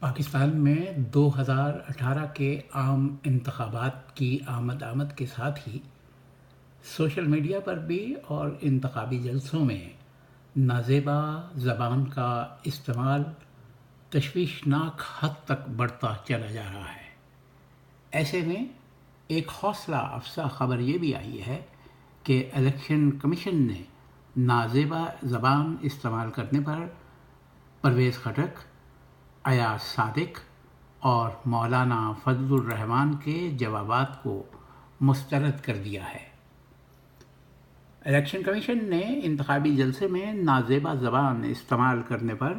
پاکستان میں 2018 کے عام انتخابات کی آمد کے ساتھ ہی سوشل میڈیا پر بھی اور انتخابی جلسوں میں نازیبا زبان کا استعمال تشویشناک حد تک بڑھتا چلا جا رہا ہے۔ ایسے میں ایک حوصلہ افزا خبر یہ بھی آئی ہے کہ الیکشن کمیشن نے نازیبا زبان استعمال کرنے پر پرویز خٹک، ایاز صادق اور مولانا فضل الرحمان کے جوابات کو مسترد کر دیا ہے۔ الیکشن کمیشن نے انتخابی جلسے میں نازیبا زبان استعمال کرنے پر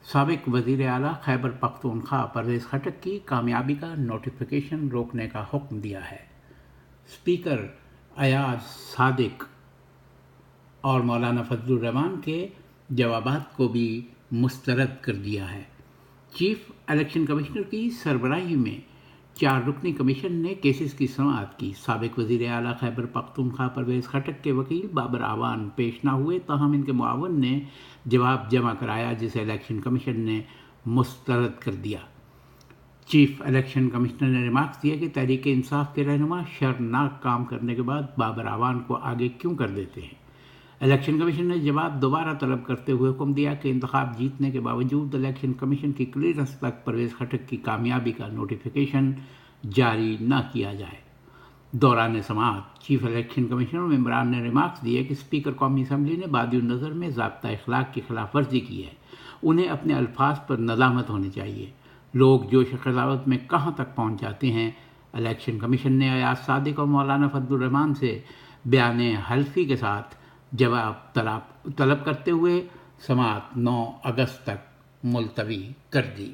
سابق وزیر اعلیٰ خیبر پختونخوا پرویز خٹک کی کامیابی کا نوٹیفیکیشن روکنے کا حکم دیا ہے۔ اسپیکر ایاز صادق اور مولانا فضل الرحمان کے جوابات کو بھی مسترد کر دیا ہے۔ چیف الیکشن کمشنر کی سربراہی میں 4 رکنی کمیشن نے کیسز کی سماعت کی۔ سابق وزیر اعلیٰ خیبر پختونخوا پرویز خٹک کے وکیل بابر اعوان پیش نہ ہوئے، تاہم ان کے معاون نے جواب جمع کرایا جسے الیکشن کمیشن نے مسترد کر دیا۔ چیف الیکشن کمشنر نے ریمارکس دیا کہ تحریک انصاف کے رہنما شرمناک کام کرنے کے بعد بابر اعوان کو آگے کیوں کر دیتے ہیں۔ الیکشن کمیشن نے جواب دوبارہ طلب کرتے ہوئے حکم دیا کہ انتخاب جیتنے کے باوجود الیکشن کمیشن کی کلیئرنس تک پرویز خٹک کی کامیابی کا نوٹیفیکیشن جاری نہ کیا جائے۔ دوران سماعت چیف الیکشن کمیشنر ممبران نے ریمارکس دیے کہ اسپیکر قومی اسمبلی نے بادی النظر میں ضابطہ اخلاق کی خلاف ورزی کی ہے۔ انہیں اپنے الفاظ پر ندامت ہونی چاہیے۔ لوگ جوش و قضاوت میں کہاں تک پہنچ جاتے ہیں۔ الیکشن کمیشن نے ایاز صادق اور مولانا فضل الرحمان سے بیان حلفی کے ساتھ جواب طلب کرتے ہوئے سماعت 9 اگست تک ملتوی کر دی۔